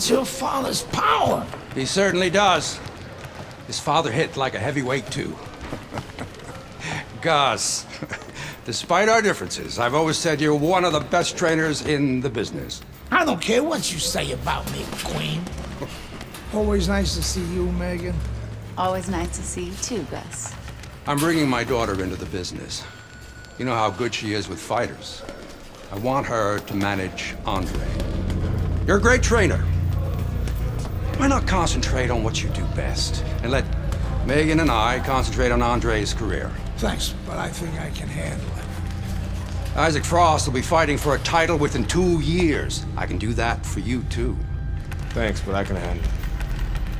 That's your father's power. He certainly does. His father hit like a heavyweight, too. Gus, despite our differences, I've always said you're one of the best trainers in the business. I don't care what you say about me, Queen. Always nice to see you, Megan. Always nice to see you too, Gus. I'm bringing my daughter into the business. You know how good she is with fighters. I want her to manage Andre. You're a great trainer. Why not concentrate on what you do best and let Megan and I concentrate on Andre's career? Thanks, but I think I can handle it. Isaac Frost will be fighting for a title within 2 years. I can do that for you, too. Thanks, but I can handle it.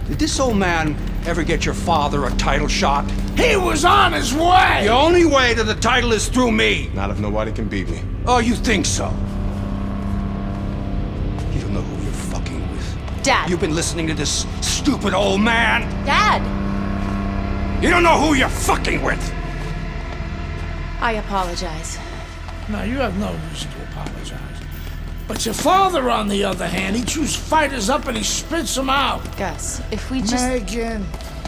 Did this old man ever get your father a title shot? He was on his way! The only way to the title is through me! Not if nobody can beat me. Oh, you think so? You don't know who you're fucking with. Dad! You've been listening to this stupid old man! Dad! You don't know who you're fucking with! I apologize. No, you have no reason to apologize. But your father, on the other hand, he chews fighters up and he spits them out. Gus, if we just... Megan,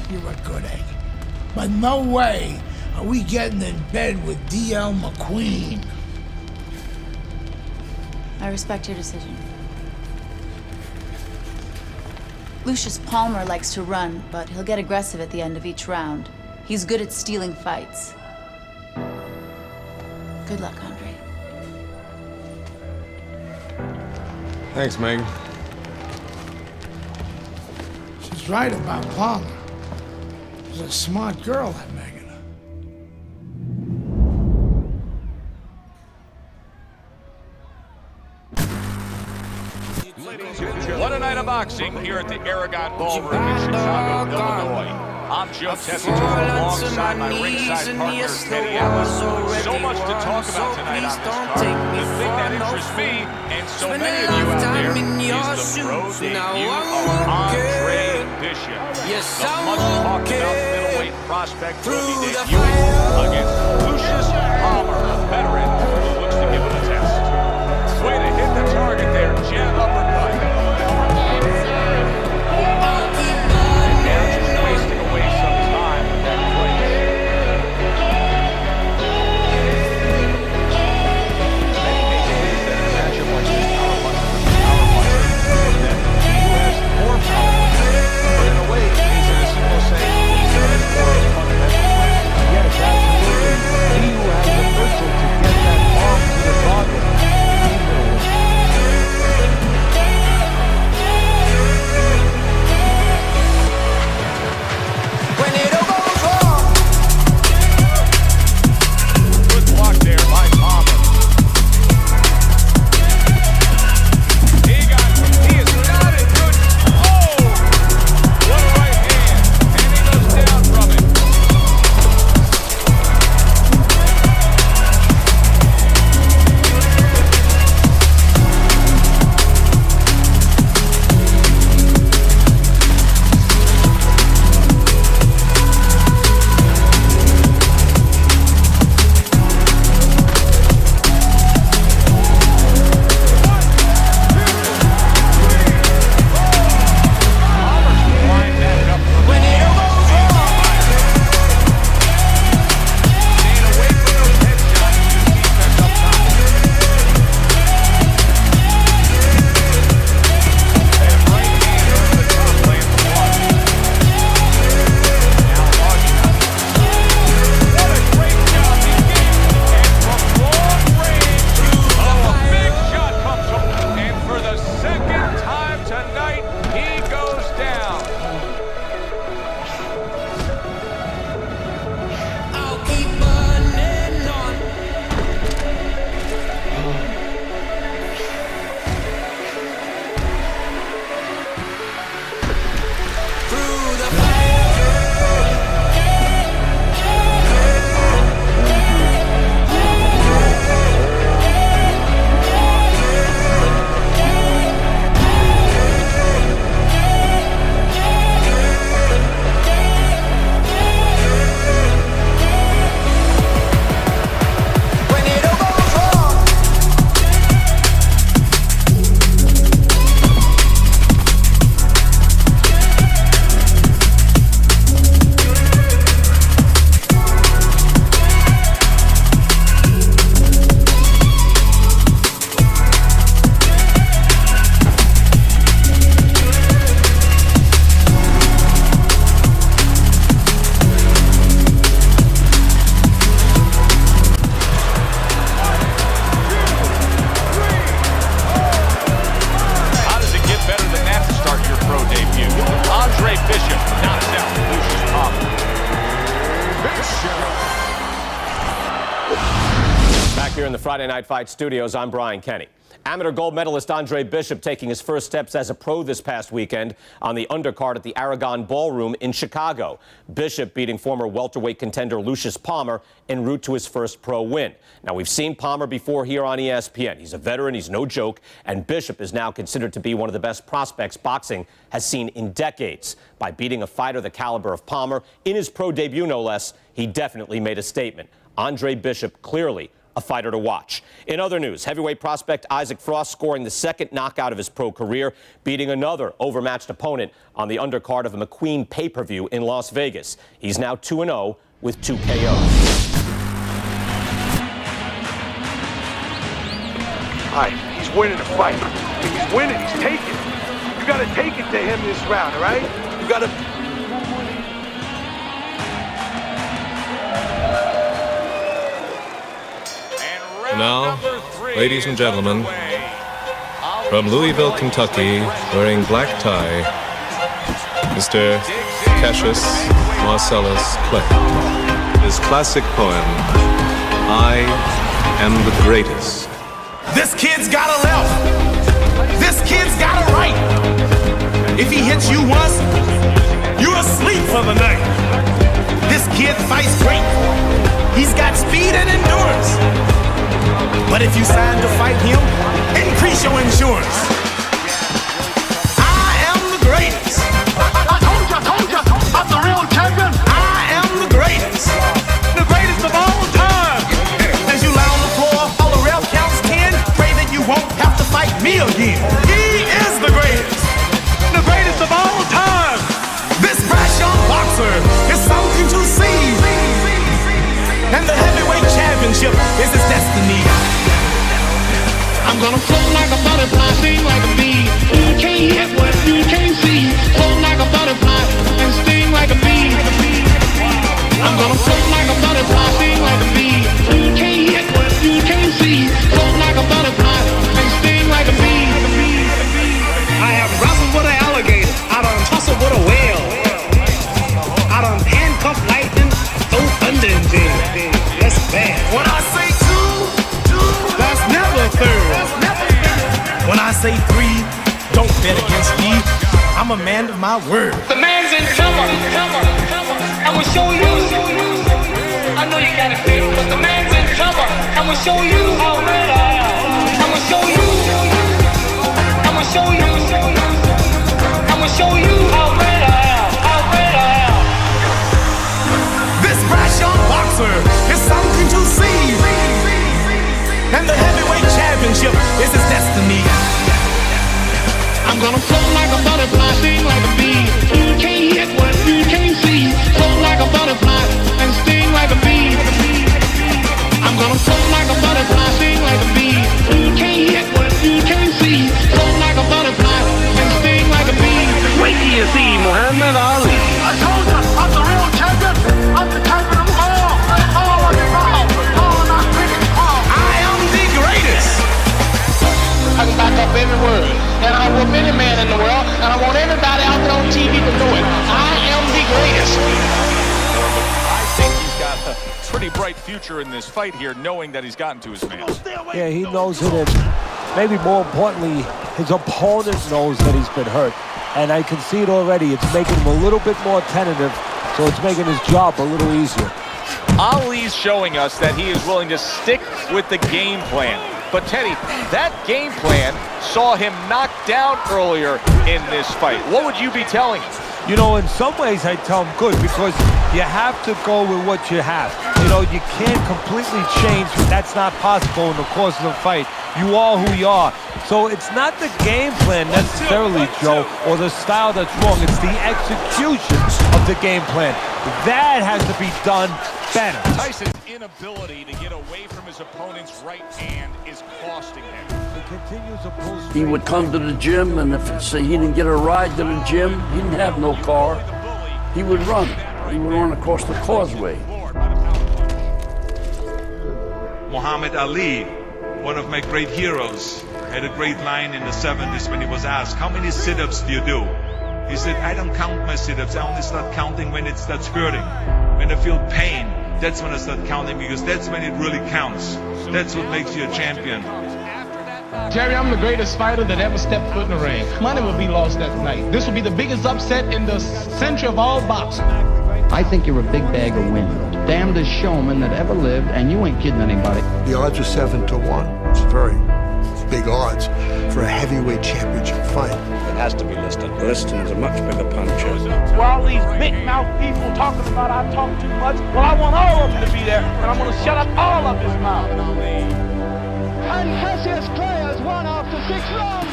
you're a good egg. But no way are we getting in bed with D.L. McQueen. I respect your decision. Lucius Palmer likes to run, but he'll get aggressive at the end of each round. He's good at stealing fights. Good luck, Andre. Thanks, Megan. She's right about Palmer. She's a smart girl, that Megan. What a night of boxing here at the Aragon Ballroom in Chicago, Illinois. I'm Joe Tessitore alongside my ringside partner, Teddy Atlas. So much to talk about tonight on this card. The thing that interests me, and so many of you out there, is the pro debut of Andre Bishop. The much-talked-about middleweight prospect will be debuting against Lucius Palmer, a veteran who looks to give him a test. Way to hit the target there, jab uppercut. Yes, absolutely. Here in the Friday Night Fight studios, I'm Brian Kenny. Amateur gold medalist Andre Bishop taking his first steps as a pro this past weekend on the undercard at the Aragon Ballroom in Chicago. Bishop beating former welterweight contender Lucius Palmer en route to his first pro win. Now, we've seen Palmer before here on ESPN. He's a veteran, he's no joke, and Bishop is now considered to be one of the best prospects boxing has seen in decades. By beating a fighter the caliber of Palmer in his pro debut, no less, he definitely made a statement. Andre Bishop clearly a fighter to watch. In other news, heavyweight prospect Isaac Frost scoring the second knockout of his pro career, beating another overmatched opponent on the undercard of a McQueen pay-per-view in Las Vegas. He's now 2-0 with 2 KOs. All right, he's winning the fight. He's winning, he's taking it. You gotta take it to him this round, all right? You gotta... Now, ladies and gentlemen, from Louisville, Kentucky, wearing black tie, Mr. Cassius Marcellus Clay. His classic poem, I Am the Greatest. This kid's got a left. This kid's got a right. If he hits you once, you're asleep for the night. This kid fights great. He's got speed and endurance. But if you sign to fight him, increase your insurance. I am the greatest. I told you, I'm the real champion. I am the greatest of all time. As you lie on the floor, all the ref counts 10. Pray that you won't have to fight me again. He is the greatest of all time. This brash young boxer is something to see. And the heavyweight championship is his destiny. I'm gonna float like a butterfly, sting like a bee. You can't hit what you can't see. Float like a butterfly and sting like a bee. I'm gonna float like a butterfly, sting like a bee. You can't hit what you can't see. Float like a butterfly and sting like a bee. I have wrestled with an alligator. I done tussled with a whale. I done handcuffed lightning, throw thunder in jail. That's bad. When I say two, that's never third. When I say 3, don't bet against me. I'm a man of my word. The man's in trouble. I'ma show you. I know you gotta feel, but the man's in trouble. I'ma show you how red I am. I'ma show you. I'ma show you. I'ma show you how red I am. How red I am. This brash young boxer is something to see. And the heavyweight championship is his destiny. I'm gonna float like a butterfly, sting like a bee. You can't hit what you can't see. Float like a butterfly and sting like a bee. I'm gonna float like a butterfly, sting like a bee. You can't hit what you can't see. Float like a butterfly and sting like a bee. Wait till you see Muhammad Ali. I told you, I'm the real champion. I'm the champion of all. All on the ground. All on our cricket. I am the greatest. I can back up every word. And I want any man in the world, and I want everybody out there on TV to know it. I am the greatest. I think he's got a pretty bright future in this fight here, knowing that he's gotten to his man. Yeah, he knows it, and maybe more importantly, his opponent knows that he's been hurt. And I can see it already. It's making him a little bit more tentative, so it's making his job a little easier. Ali's showing us that he is willing to stick with the game plan. But Teddy, that game plan saw him knocked down earlier in this fight. What would you be telling him? You know, in some ways I tell him good, because you have to go with what you have. You know, you can't completely change. That's not possible in the course of the fight. You are who you are. So it's not the game plan necessarily, Joe, or the style that's wrong. It's the execution of the game plan. That has to be done better. Tyson's inability to get away from his opponent's right hand is costing him. He would come to the gym, and if he didn't get a ride to the gym, he didn't have no car, he would run. He would run across the causeway. Muhammad Ali, one of my great heroes, had a great line in the 70s when he was asked, how many sit-ups do you do? He said, I don't count my sit-ups, I only start counting when it starts hurting. When I feel pain, that's when I start counting, because that's when it really counts. That's what makes you a champion. Jerry, I'm the greatest fighter that ever stepped foot in the ring. Money will be lost that night. This will be the biggest upset in the century of all boxing. I think you're a big bag of wind. Damnedest showman that ever lived, and you ain't kidding anybody. The odds are 7-1. It's very big odds for a heavyweight championship fight. It has to be Liston. Liston is a much bigger puncher. For all these big mouth people talking about I talk too much, well, I want all of them to be there, and I'm going to shut up all of his mouth. And Cassius Clay has won after 6 rounds.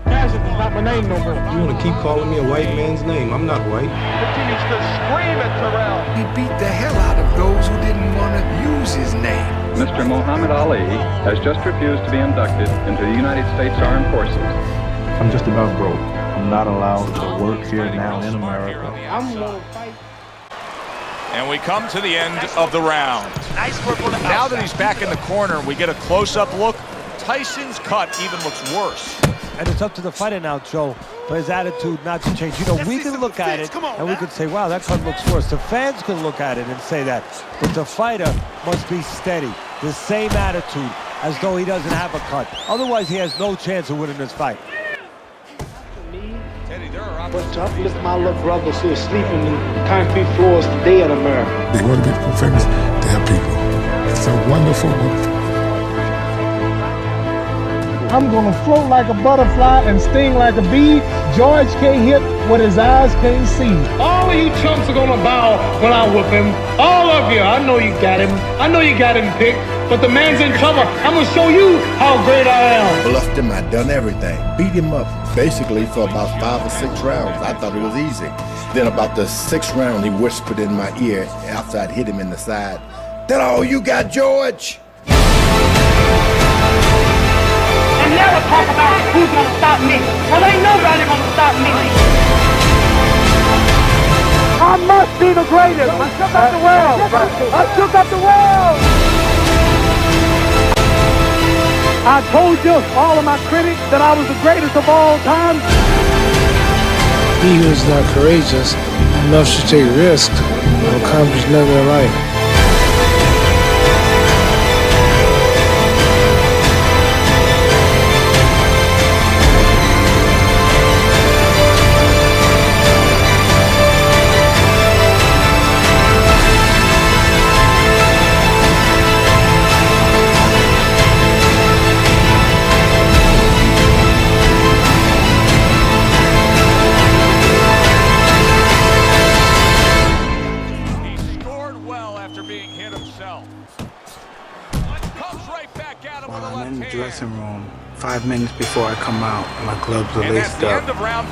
Cassius is not my name no more. You want to keep calling me a white man's name? I'm not white. Continues to scream at Terrell. He beat the hell out of those who didn't want to use his name. Mr. Muhammad Ali has just refused to be inducted into the United States Armed Forces. I'm just about broke. I'm not allowed to work here now in America. I'm going to fight. And we come to the end of the round. Nice work on the now that he's back in the corner, we get a close-up look. Tyson's cut even looks worse. And it's up to the fighter now, Joe, for his attitude not to change. You know, we can look at it and we could say, wow, that cut looks worse. The fans can look at it and say that. But the fighter must be steady, the same attitude, as though he doesn't have a cut. Otherwise, he has no chance of winning this fight. But to uplift my little brothers who are sleeping in concrete floors today in America. They want to become famous. They are people. It's a wonderful, wonderful. I'm gonna float like a butterfly and sting like a bee. George can't hit what his eyes can't see. All of you chumps are gonna bow when I whip him. All of you. I know you got him. I know you got him picked. But the man's in trouble. I'm gonna show you how great I am. Bluffed him. I done everything. Beat him up basically for about 5 or 6 rounds. I thought it was easy. Then about the 6th round, he whispered in my ear after I'd hit him in the side, "That all you got, George?" And never talk about who's gonna stop me. Well, ain't nobody gonna stop me. I must be the greatest. I took up the world. I took up the world. I told you, all of my critics, that I was the greatest of all time. He who is not courageous enough to take risks will accomplish nothing in life. Dressing room. 5 minutes before I come out, my gloves are laced up.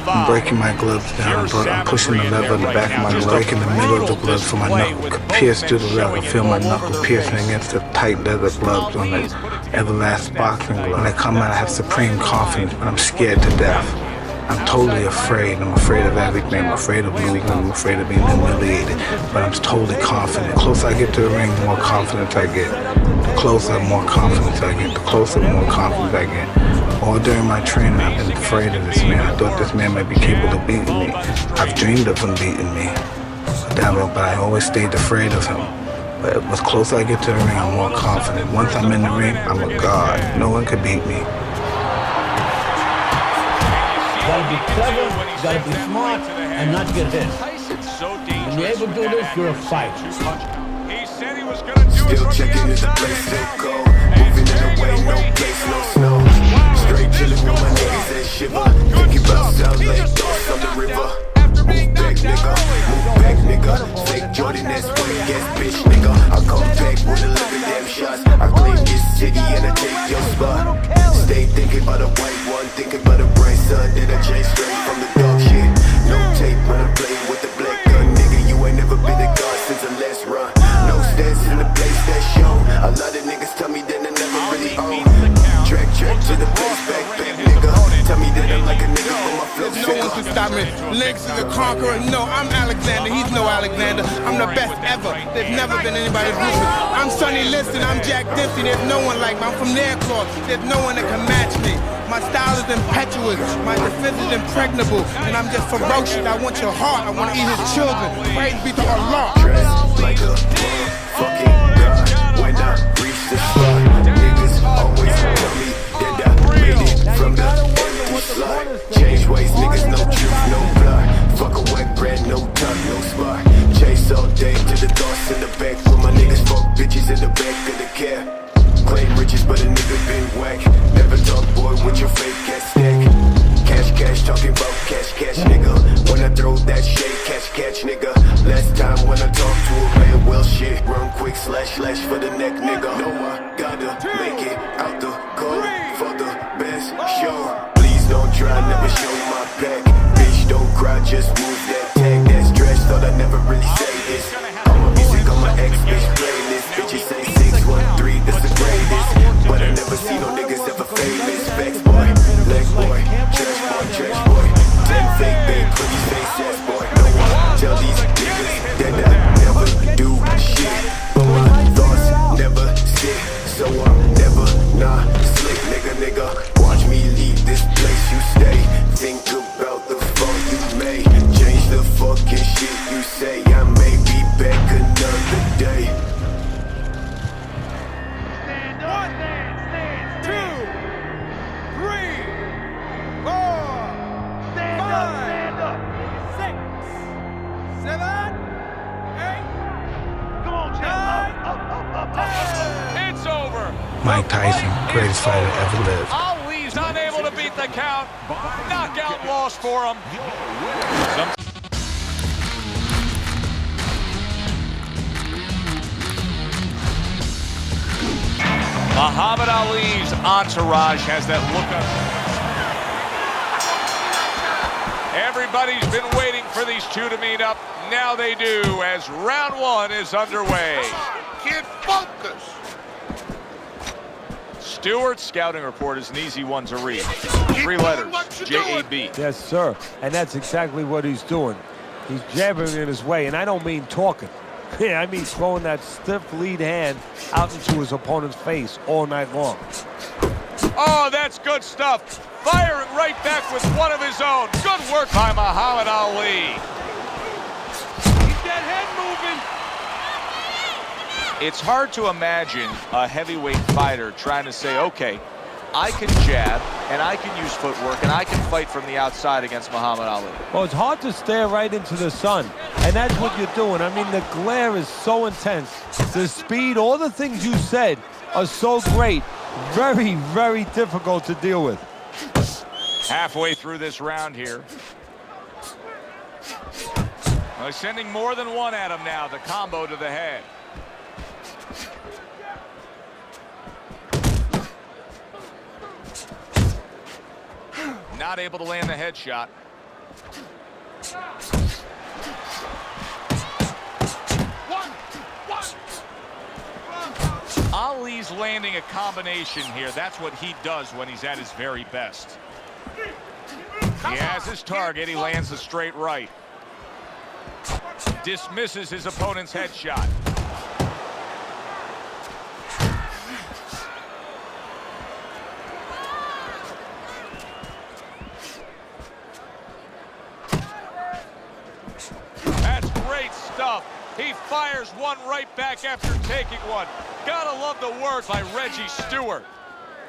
I'm breaking my gloves down, but I'm pushing the lever in the back of my glove, breaking the middle of the glove so my knuckle could pierce through the leather. Feel my knuckle piercing against the tight leather gloves on the Everlast boxing glove. When I come out, I have supreme confidence, but I'm scared to death. I'm totally afraid. I'm afraid of everything. I'm afraid of losing. I'm afraid of being humiliated. But I'm totally confident. The closer I get to the ring, the more confidence I get. The closer, more confidence I get. The closer, the more confidence I get. All during my training, I've been afraid of this man. I thought this man might be capable of beating me. I've dreamed of him beating me. But I always stayed afraid of him. But the closer I get to the ring, I'm more confident. Once I'm in the ring, I'm a god. No one could beat me. You gotta be clever, you gotta be smart, and not get hit. When you're able to do this, you're a fighter. Still checking if the place still cold. Moving in the way, no place, no snow. Straight chilling with my niggas that shiver. Thinking about South Lake, thoughts on the river. Move back, nigga. Move back, nigga. Fake Jordan, that's what it gets, bitch, nigga. I come back with 11 damn shots. I claim this city and I take your spot. Stay thinking about a white one, thinking about a bright sun. Then I change straight from the dog shit. No tape when I play with the black gun, nigga. You ain't never been a god since the last run. No stats in the place that show. A lot of niggas tell me that I never really own. Track to the place, back, nigga. Tell me that I'm like a nigga, but my flow no one can stop me. Lynx is a conqueror. No, I'm Alexander. He's no Alexander. I'm the best ever. There's never been anybody ruthless. I'm Sonny Liston. I'm Jack Dempsey. There's no one like me. I'm from Nairclaw. There's no one that can match me. My style is impetuous. My defense is impregnable. And I'm just ferocious. I want your heart. I want to eat his children. Praise be to Allah. Like a fucking god when I reach the spot. Niggas always tell me that I made it from the empty slot. Change ways, niggas, no truth, no blood. Fuck a wet bread, no tongue, no spark. Chase all day to the thoughts in the back. With my niggas fuck bitches in the back of the cab. Claim riches, but a nigga been whack. Never talk, boy, with your fake ass stack. Cash, cash, talking about cash, cash, nigga. When I throw that shit, catch, catch, nigga. Last time when I talk to a man, well, shit. Run quick, slash, slash for the neck, nigga. No, I gotta make it out the cold for the best show. Please don't try, never show my back. Bitch, don't cry, just move that tag. That's trash, thought I never really say this. All my music on my ex-bitch playlist. Bitches say 613, that's the greatest. But I never see no niggas ever famous. Facts, boy, leg boy, trash boy, trash boy. 10 fake babe, pretty face ass boy. No one tell these niggas that I never do shit. But my thoughts never sit, so I'm never not slick, nigga. Watch me leave this place you stay. Think about the fuck you made. Change the fucking shit you say. I may be back another day. Stand up, stand, 2, 3, 4, stand up, 6, 7, 8. Come on, Jim. It's over. Mike Tyson, greatest fighter ever lived. Ali's unable to beat the count. Knockout loss for him. Muhammad Ali's entourage has that look on. Everybody's been waiting for these two to meet up. Now they do, as round one is underway. Kid, focus. Stewart's scouting report is an easy one to read. 3 letters, J-A-B. Yes, sir. And that's exactly what he's doing. He's jabbing in his way, and I don't mean talking. Yeah, I mean throwing that stiff lead hand out into his opponent's face all night long. Oh, that's good stuff. Firing right back with one of his own. Good work by Muhammad Ali. Keep that head moving. It's hard to imagine a heavyweight fighter trying to say, okay, I can jab, and I can use footwork, and I can fight from the outside against Muhammad Ali. Well, it's hard to stare right into the sun, and that's what you're doing. I mean, the glare is so intense. The speed, all the things you said are so great. Very, very difficult to deal with. Halfway through this round here. Well, sending more than one at him now, the combo to the head. Not able to land the headshot. Ali's landing a combination here. That's what he does when he's at his very best. He has his target. He lands a straight right. Dismisses his opponent's headshot. That's great stuff. He fires one right back after taking one. Gotta love the work by Reggie Stewart.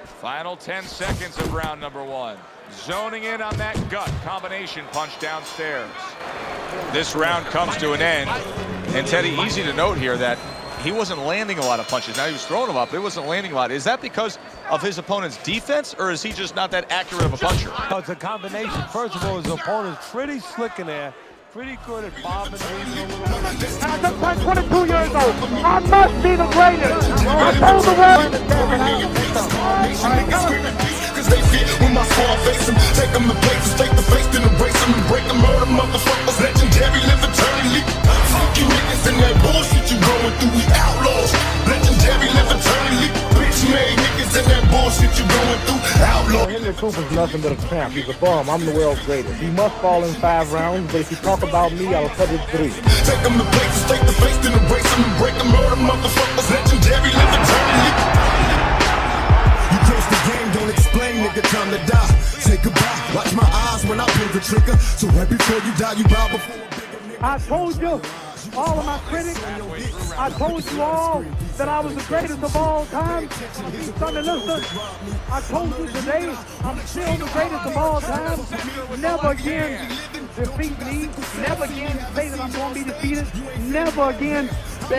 Final 10 seconds of round number one. Zoning in on that gut combination punch downstairs. This round comes to an end. And Teddy, easy to note here that he wasn't landing a lot of punches. Now he was throwing them up, but he wasn't landing a lot. Is that because of his opponent's defense, or is he just not that accurate of a puncher? No, it's a combination. First of all, his opponent's pretty slick in there. Pretty good at bombing, weaving a little bit. I'm just 22 years old. I must be the greatest. I told the world. Cause they fit when my squad face them. Take them to places, take the face, then embrace them and break them. Murder motherfuckers, legendary, live eternally. Fuck you niggas and that bullshit you going through. We outlaws, legendary, live eternally. Bitch made niggas and that bullshit you going through. Outlaw. Anthony Cooper's nothing but a tramp. He's a bum. I'm the world's greatest. He must fall in 5 rounds, but if you talk about me, I'll cut it 3. Take them to places, take the face, then erase them and break them. Murder motherfuckers, legendary, live eternally. You close the game, don't explain, nigga, time to die. Say goodbye, watch my eyes when I pull the trigger. So right before you die, you bow before a bigger nigga. I told you, all of my critics, I told you all that I was the greatest of all time. Sunday, listen, I told you today, I'm still the greatest of all time. Never again defeat me. Never again say that I'm going to be defeated. Never again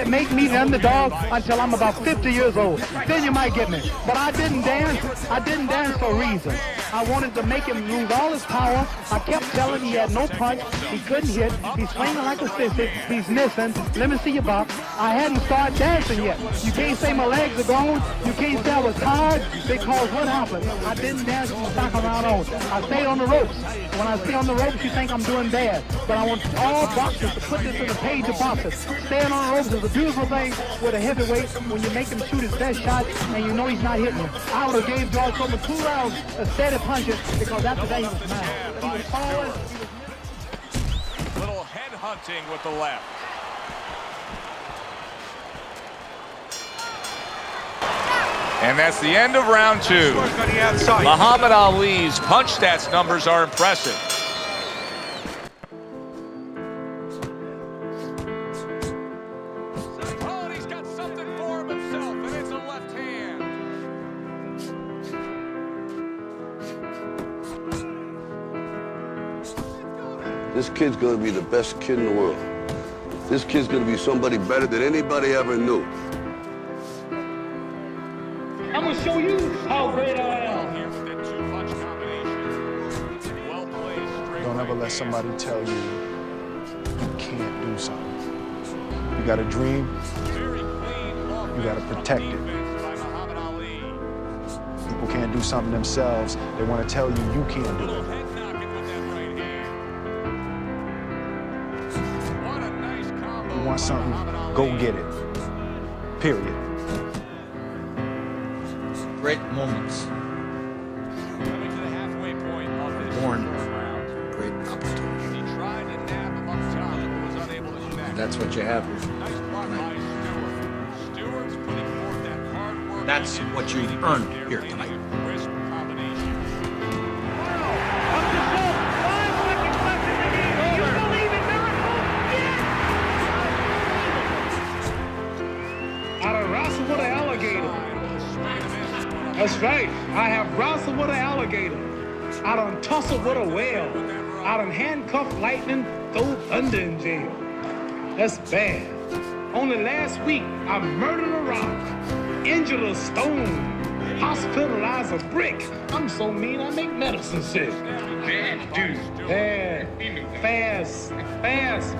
make me the underdog until I'm about 50 years old. Then you might get me. But I didn't dance. I didn't dance for a reason. I wanted to make him lose all his power. I kept telling him he had no punch. He couldn't hit. He's swinging like a sissy. He's missing. Let me see your box. I hadn't started dancing yet. You can't say my legs are gone. You can't say I was tired because what happened? I didn't dance from the back around on. I stayed on the ropes. When I stay on the ropes, you think I'm doing bad. But I want all boxers to put this in the page of boxers. Staying on the ropes is a beautiful thing with a heavyweight when you make him shoot his best shot and you know he's not hitting you. I would have gave George Foreman 2 rounds of steady punches because after that he was mad. He was falling. Little head hunting with the left. And that's the end of round 2. Muhammad Ali's punch stats numbers are impressive. Oh, and he's got something for himself, and it's a left hand. This kid's gonna be the best kid in the world. This kid's gonna be somebody better than anybody ever knew. I'm gonna show you how great I am. Don't ever let somebody tell you you can't do something. You got a dream, you gotta protect it. People can't do something themselves. They wanna tell you you can't do it. You want something, go get it. Period. Great moments. Born great opportunity. And that's what you have here tonight. That's what you've earned here tonight. I done wrestled with an alligator. That's right. I have wrestled with an alligator. I done tussled with a whale. I done handcuffed lightning, throw thunder in jail. That's bad. Only last week, I murdered a rock, injured a stone, hospitalized a brick. I'm so mean, I make medicine sick. Bad dude. Bad. Fast. Fast.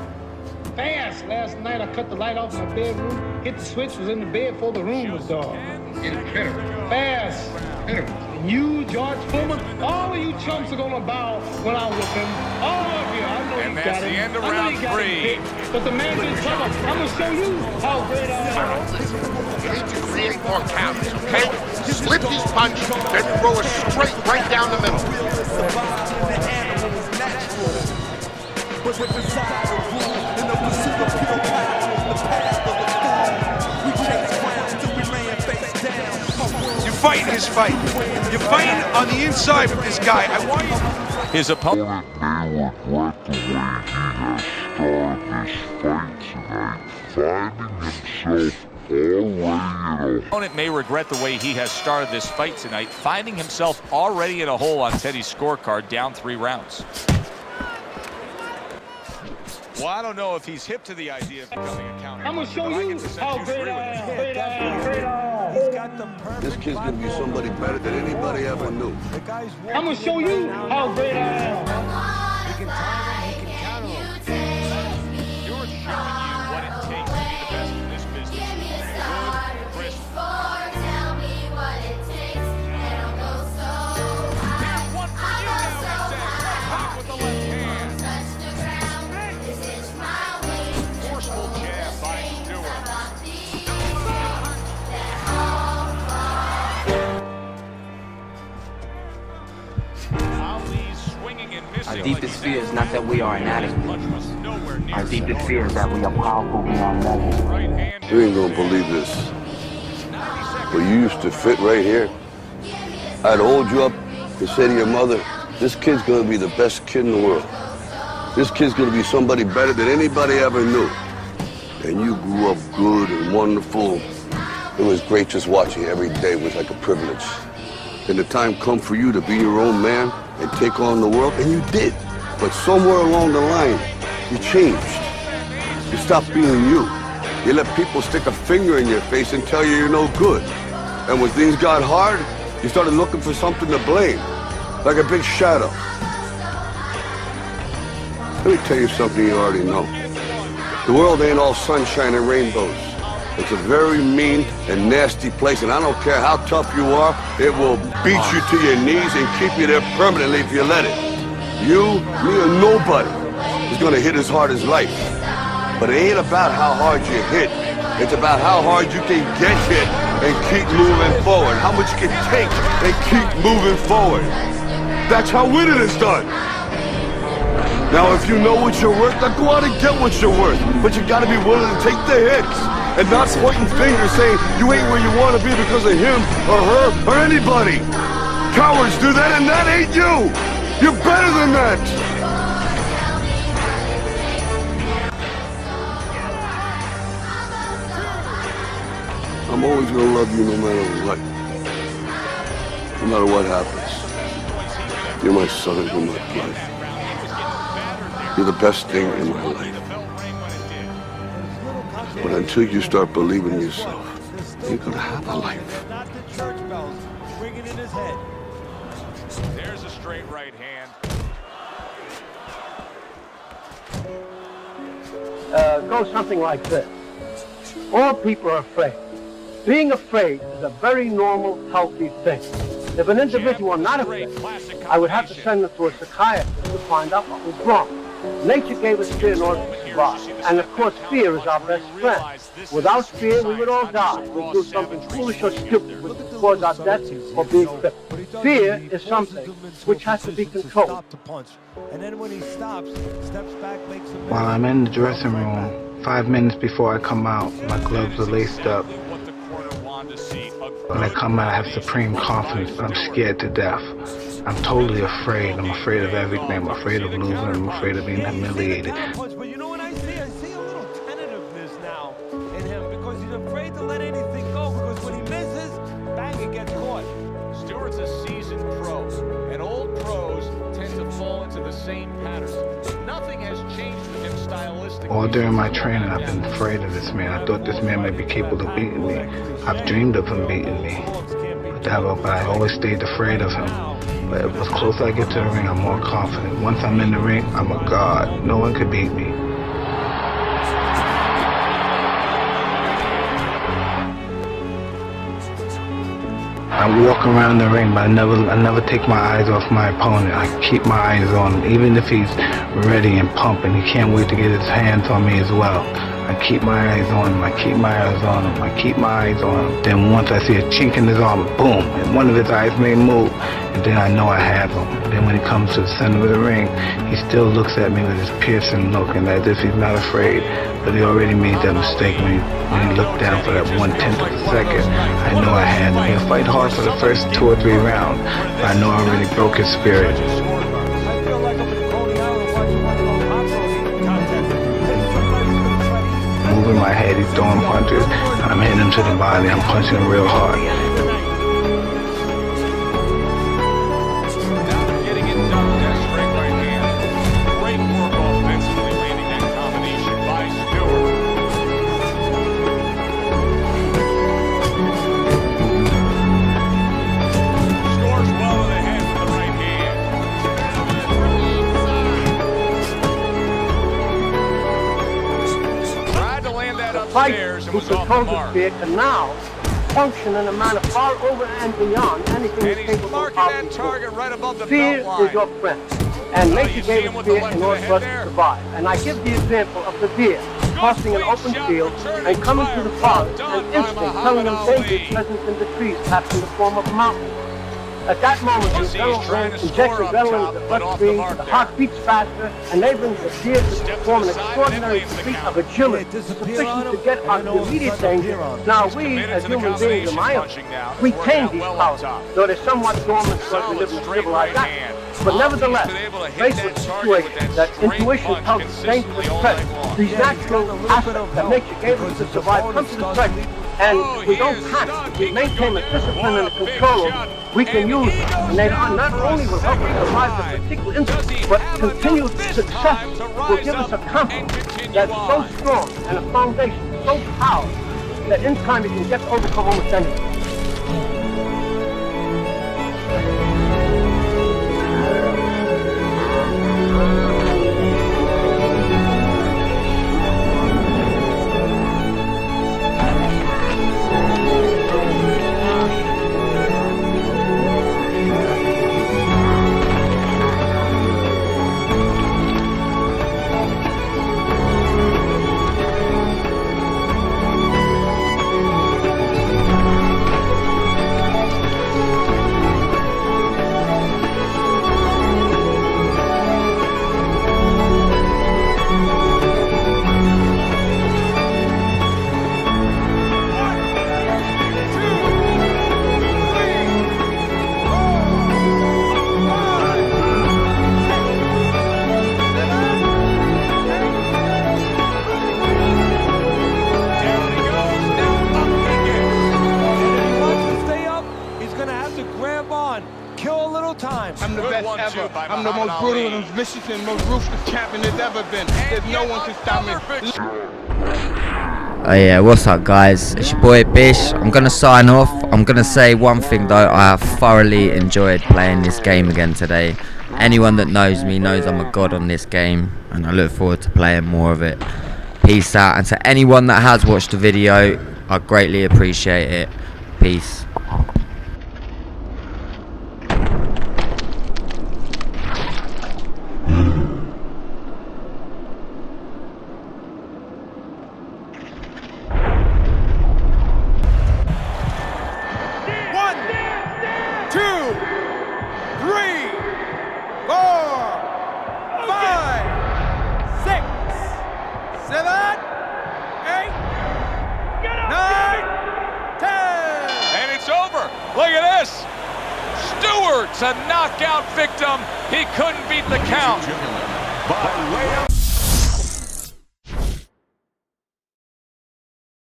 Fast. Last night, I cut the light off my bedroom, hit the switch, was in the bed before the room was dark. Incredible. Fast. And you, George Foreman, all of you chumps are gonna bow when I whip him. All of you. I know And you that's got the him. end of I know round you got him 3. picked, but the man's in trouble. I'm gonna show you how great I am. You need to create more counters, okay? Slip these punches, then throw it straight right down the middle. But with desire to rule in the pursuit of pure power, the path of the storm, we chase ground till we land face down. You're fighting his fight. You're fighting on the inside with this guy. I want you. His opponent. Opponent may regret the way he has started this fight tonight, finding himself already in a hole on Teddy's scorecard, down 3 rounds. Well, I don't know if he's hip to the idea of becoming a counter. I'm gonna show you how great I am. Great I am. Great I am. This kid's gonna be somebody better than anybody ever knew. I'm gonna show you how great I am. deepest fear is not that we are inadequate. Our deepest fear is that we are powerful beyond measure. You ain't gonna believe this, but you used to fit right here. I'd hold you up and say to your mother, this kid's gonna be the best kid in the world. This kid's gonna be somebody better than anybody ever knew. And you grew up good and wonderful. It was great just watching you every day. It was like a privilege. Then the time come for you to be your own man and take on the world, and you did. But somewhere along the line, you changed. You stopped being you. You let people stick a finger in your face and tell you you're no good. And when things got hard, you started looking for something to blame, like a big shadow. Let me tell you something you already know. The world ain't all sunshine and rainbows. It's a very mean and nasty place, and I don't care how tough you are, it will beat you to your knees and keep you there permanently if you let it. You, me, or nobody is gonna hit as hard as life. But it ain't about how hard you hit. It's about how hard you can get hit and keep moving forward. How much you can take and keep moving forward. That's how winning is done. Now, if you know what you're worth, then go out and get what you're worth. But you gotta be willing to take the hits and not pointing fingers saying you ain't where you want to be because of him or her or anybody. Cowards do that, and that ain't you. You're better than that. I'm always gonna love you no matter what. No matter what happens. You're my son, you're my blood. You're the best thing in my life. But until you start believing in yourself, you're gonna have a life. There's a straight right hand. Goes something like this. All people are afraid. Being afraid is a very normal, healthy thing. If an individual not afraid, I would have to send them to a psychiatrist to find out what was wrong. Nature gave us fear in order to survive. And of course, fear is our best friend. Without fear, we would all die. We'd do something foolish or stupid, which would cause our death or being crippled. Fear is something which has to be controlled. And then when he stops, steps back, makes a move. While I'm in the dressing room, 5 minutes before I come out, my gloves are laced up. When I come out, I have supreme confidence, but I'm scared to death. I'm totally afraid. I'm afraid of everything. I'm afraid of losing. I'm afraid of being humiliated. But you know what I see? I see a little tentativeness now in him because he's afraid to let anything go because when he misses, bang, it gets caught. Stewart's a seasoned pro, and old pros tend to fall into the same patterns. Nothing has changed with him stylistically. All during my training, I've been afraid of this man. I thought this man might be capable of beating me. I've dreamed of him beating me. But I always stayed afraid of him. But as closer I get to the ring, I'm more confident. Once I'm in the ring, I'm a god. No one could beat me. I walk around the ring, but I never take my eyes off my opponent. I keep my eyes on him, even if he's ready and pumping. He can't wait to get his hands on me as well. I keep my eyes on him, I keep my eyes on him, I keep my eyes on him. Then once I see a chink in his armor, boom, and one of his eyes may move, and then I know I have him. Then when he comes to the center of the ring, he still looks at me with his piercing look, and as if he's not afraid, but he already made that mistake when he looked down for that 1/10 of a second. I know I had him. He'll fight hard for the first 2 or 3 rounds, but I know I already broke his spirit. Moving my head, he's throwing punches. I'm hitting him to the body, I'm punching him real hard. Getting it done with that straight right hand. Great work offensively, landing that combination by Stewart. Scores well to the head with the right hand. Tried to land that upstairs and was off the mark. Fear can now function in a manner far over and beyond anything And he's he's capable marking of that before. target right above the Fear belt line. is your friend. And nature you see gave him us with the fear left in to the order head for us there. to survive. And I give the example of the deer crossing an open field and coming to the forest and instantly telling them danger present in the trees, perhaps in the form of mountains. At that moment, the adrenaline injects adrenaline into the bloodstream, the heart beats faster, and Abram appears to perform an extraordinary feat of agility, sufficient to get out of immediate danger. Now we, as human beings, in my opinion, retain these powers, though they're somewhat dormant because we live in a civilized age. But nevertheless, faced with a situation that intuition tells us dangerous threat, these natural aspects that nature gave us to survive come to the surface. And if we don't panic, if we maintain a discipline and a control, we can use them. And they not only will help us survive the particular incident, but continued success will give us a confidence that's so strong and a foundation so powerful that in time we can get to overcome almost anything. I'm the best ever. I'm the most brutal and vicious and most ruthless champion there's ever been. There's no one can stop me. Oh yeah, what's up guys? It's your boy Bish. I'm gonna sign off. I'm gonna say one thing though, I have thoroughly enjoyed playing this game again today. Anyone that knows me knows I'm a god on this game and I look forward to playing more of it. Peace out, and to anyone that has watched the video, I greatly appreciate it. Peace. Look at this. Stewart's a knockout victim. He couldn't beat the count.